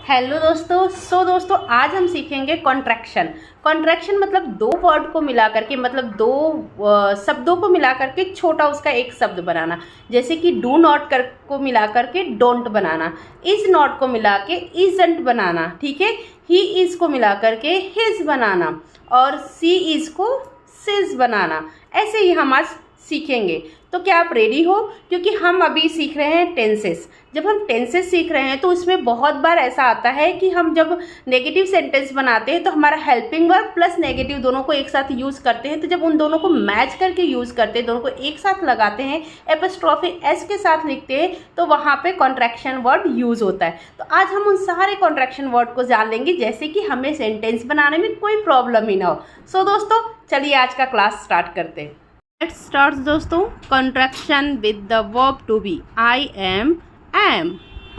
Hello दोस्तों। दोस्तों आज हम सीखेंगे कॉन्ट्रैक्शन। कॉन्ट्रैक्शन मतलब दो वर्ड को मिला करके, मतलब दो शब्दों को मिला करके छोटा उसका एक शब्द बनाना। जैसे कि डू नॉट कर को मिला करके डोंट बनाना, इज नॉट को मिला के इजंट बनाना, ठीक है। ही इज को मिला करके हिज बनाना और सी इज को सिज बनाना। ऐसे ही हम आज सीखेंगे। तो क्या आप रेडी हो? क्योंकि हम अभी सीख रहे हैं टेंसेस। जब हम टेंसेस सीख रहे हैं तो उसमें बहुत बार ऐसा आता है कि हम जब नेगेटिव सेंटेंस बनाते हैं तो हमारा हेल्पिंग वर्ब प्लस नेगेटिव दोनों को एक साथ यूज़ करते हैं। तो जब उन दोनों को मैच करके यूज़ करते हैं, दोनों को एक साथ लगाते हैं, एपोस्ट्रोफी एस के साथ लिखते हैं, तो वहाँ पे कॉन्ट्रैक्शन वर्ड यूज़ होता है। तो आज हम उन सारे कॉन्ट्रैक्शन वर्ड को जान लेंगे, जैसे कि हमें सेंटेंस बनाने में कोई प्रॉब्लम ही ना हो। सो दोस्तों चलिए आज का क्लास स्टार्ट करते हैं। लेट्स स्टार्ट दोस्तों। Contraction with the verb to be. I am, am,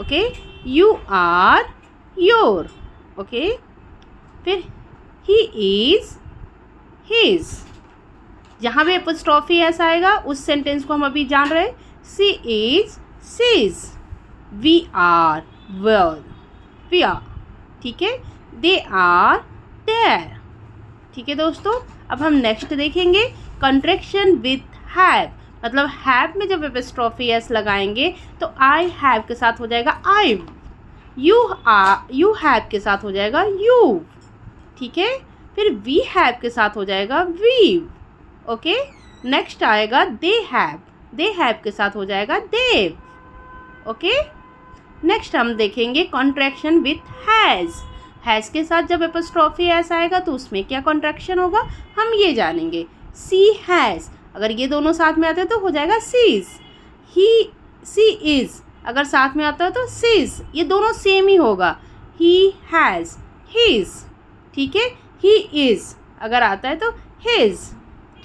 okay. you are, your, okay. फिर he is, his। जहाँ भी एपोस्ट्रोफी एस आएगा उस सेंटेंस को हम अभी जान रहे हैं। she is, she's, we are, well, we are, ठीक है। they are, there, ठीक है दोस्तों। अब हम नेक्स्ट देखेंगे कॉन्ट्रैक्शन विथ हैव। मतलब हैव में जब एपोस्ट्रोफी एस लगाएंगे तो आई हैव के साथ हो जाएगा आई, यू हैव के साथ हो जाएगा यू, ठीक है। फिर वी हैव के साथ हो जाएगा वी, ओके। नेक्स्ट आएगा दे हैव के साथ हो जाएगा देव, ओके। नेक्स्ट हम देखेंगे कॉन्ट्रैक्शन विथ हैज़ के साथ जब एपोस्ट्रोफी एस आएगा तो उसमें क्या कॉन्ट्रैक्शन होगा हम ये जानेंगे। सी हैज़, अगर ये दोनों साथ में आते हैं तो हो जाएगा सीज। सी इज़ अगर साथ में आता है तो सीज, ये दोनों सेम ही होगा। ही हैज़, हिज, ठीक है। ही इज़ अगर आता है तो हिज,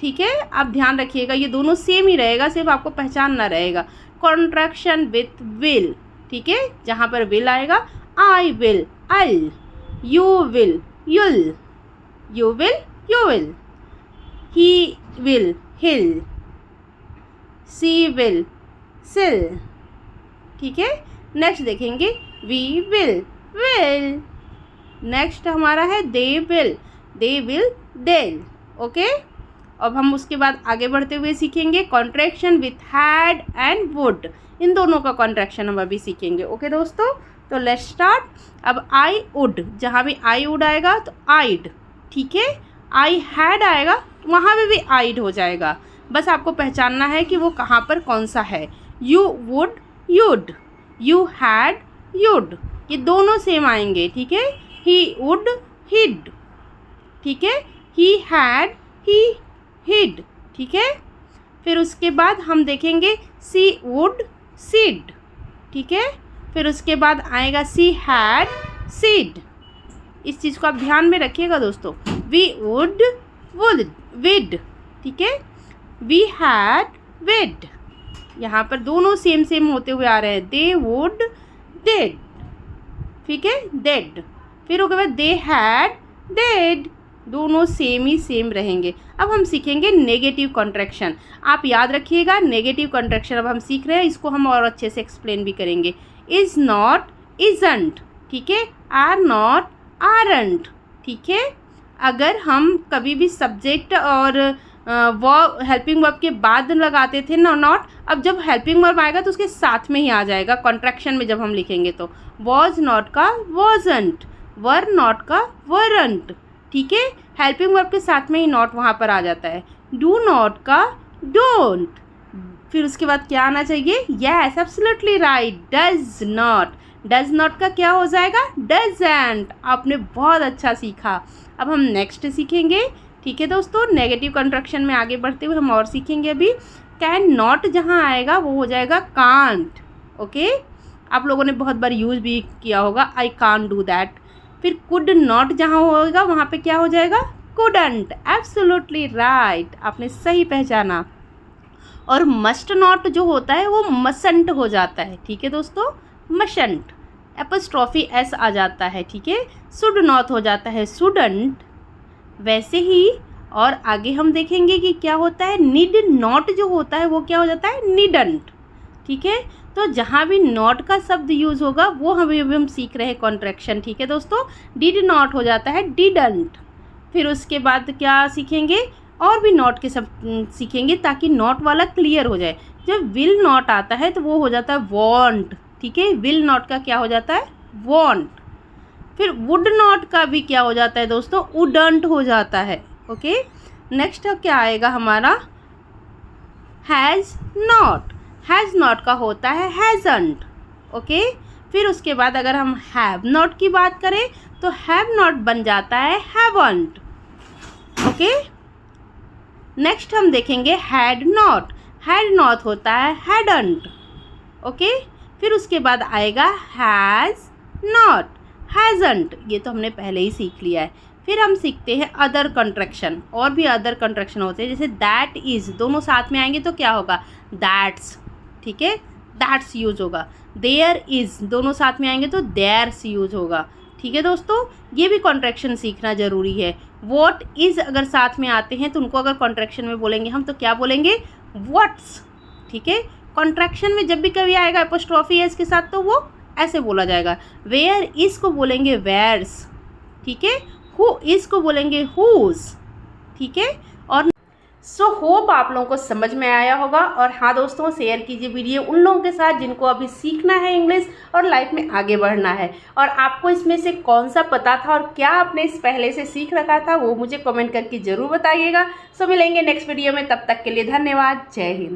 ठीक है। आप ध्यान रखिएगा ये दोनों सेम ही रहेगा, सिर्फ आपको पहचानना रहेगा। कॉन्ट्रैक्शन विथ विल, ठीक है। जहाँ पर विल आएगा I will, I'll, you will, you'll, you will, he will, he'll, she will, she'll, ठीक है। नेक्स्ट देखेंगे वी विल, नेक्स्ट हमारा है दे विल, देल, ओके। अब हम उसके बाद आगे बढ़ते हुए सीखेंगे contraction with had and would. इन दोनों का कॉन्ट्रैक्शन हम अभी सीखेंगे, ओके दोस्तों। तो लेट्स स्टार्ट। अब आई वुड, जहाँ भी आई वुड आएगा तो आइड, ठीक है। आई हैड आएगा वहाँ पे भी आइड हो जाएगा, बस आपको पहचानना है कि वो कहाँ पर कौन सा है। You would, you'd, you had, you'd, ये दोनों सेम आएंगे, ठीक है। ही वुड, हिड, ठीक है। ही हैड, ही हिड, ठीक है। फिर उसके बाद हम देखेंगे सी वुड, सीड, ठीक है। फिर उसके बाद आएगा सी हैड, सीड। इस चीज़ को आप ध्यान में रखिएगा दोस्तों। वी वुड, विड, ठीक है। वी हैड, विड, यहाँ पर दोनों सेम होते हुए आ रहे हैं। दे वुड, डेड, ठीक है, डेड। फिर उसके बाद दे हैड, डेड, दोनों सेम रहेंगे। अब हम सीखेंगे नेगेटिव कॉन्ट्रैक्शन। आप याद रखिएगा नेगेटिव कॉन्ट्रैक्शन अब हम सीख रहे हैं, इसको हम और अच्छे से एक्सप्लेन भी करेंगे। इज़ नॉट, इजंट, ठीक है। आर नॉट, आरंट, ठीक है। अगर हम कभी भी सब्जेक्ट और वर्ब, हेल्पिंग वर्ब के बाद लगाते थे ना नॉट, अब जब हेल्पिंग वर्ब आएगा तो उसके साथ में ही आ जाएगा कॉन्ट्रैक्शन में। जब हम लिखेंगे तो वॉज नॉट का वॉजंट, वर नॉट का वरंट, ठीक है। हेल्पिंग वर्ब के साथ में ही नॉट वहाँ पर आ जाता है। डू नॉट का डोंट। फिर उसके बाद क्या आना चाहिए? Yes absolutely right, does not का क्या हो जाएगा? डजंट। आपने बहुत अच्छा सीखा। अब हम नेक्स्ट सीखेंगे, ठीक है दोस्तों। नेगेटिव कॉन्ट्रैक्शन में आगे बढ़ते हुए हम और सीखेंगे अभी। कैन नॉट जहाँ आएगा वो हो जाएगा कांट, ओके। आप लोगों ने बहुत बार यूज़ भी किया होगा, आई कांट डू दैट। फिर कुड नॉट जहाँ होगा वहाँ पे क्या हो जाएगा? कुडंट। एब्सोल्युटली राइट, आपने सही पहचाना। और मस्ट नॉट जो होता है वो मसंट हो जाता है, ठीक है दोस्तों, मशंट। एपोस्ट्रोफी एस आ जाता है, ठीक है। शुड नॉट हो जाता है शुडंट। वैसे ही और आगे हम देखेंगे कि क्या होता है। नीड नॉट जो होता है वो क्या हो जाता है? नीडंट। ठीक है। तो जहाँ भी नॉट का शब्द यूज़ होगा वो अभी हम सीख रहे हैं कॉन्ट्रैक्शन, ठीक है दोस्तों। डिड नॉट हो जाता है डिडंट। फिर उसके बाद क्या सीखेंगे, और भी नॉट के शब्द सीखेंगे ताकि नॉट वाला क्लियर हो जाए। जब विल नॉट आता है तो वो हो जाता है वॉन्ट, ठीक है। विल नॉट का क्या हो जाता है, वॉन्ट। फिर वुड नॉट का भी क्या हो जाता है दोस्तों, वुडंट हो जाता है, ओके। नेक्स्ट क्या आएगा हमारा, हैज़ नॉट। हैज़ नॉट का होता है हैज़ंट, ओके। फिर उसके बाद अगर हम हैव नॉट की बात करें तो हैव नॉट बन जाता है हैवंट, ओके। नेक्स्ट हम देखेंगे हैड नॉट। हैड नॉट होता है हैडंट, ओके। फिर उसके बाद आएगा हैज़ नॉट, हैज़ंट, ये तो हमने पहले ही सीख लिया है। फिर हम सीखते हैं अदर कंट्रैक्शन, और भी अदर कंट्रैक्शन होते हैं, जैसे दैट इज़, दोनों साथ में आएंगे तो क्या होगा, दैट्स, ठीक है, दैट्स यूज होगा। देयर इज़, दोनों साथ में आएंगे तो देयर्स यूज होगा, ठीक है दोस्तों। ये भी कॉन्ट्रैक्शन सीखना ज़रूरी है। वॉट इज़ अगर साथ में आते हैं तो उनको अगर कॉन्ट्रैक्शन में बोलेंगे हम तो क्या बोलेंगे, व्हाट्स, ठीक है। कॉन्ट्रैक्शन में जब भी कभी आएगा एपोस्ट्रॉफी एस के साथ तो वो ऐसे बोला जाएगा। वेयर इज़ को बोलेंगे वेयर्स, ठीक है। हु इज़ को बोलेंगे हुज, ठीक है। और सो होप आप लोगों को समझ में आया होगा। और हाँ दोस्तों, शेयर कीजिए वीडियो उन लोगों के साथ जिनको अभी सीखना है इंग्लिश और लाइफ में आगे बढ़ना है। और आपको इसमें से कौन सा पता था और क्या आपने इस पहले से सीख रखा था वो मुझे कमेंट करके ज़रूर बताइएगा। सो मिलेंगे नेक्स्ट वीडियो में, तब तक के लिए धन्यवाद। जय हिंद।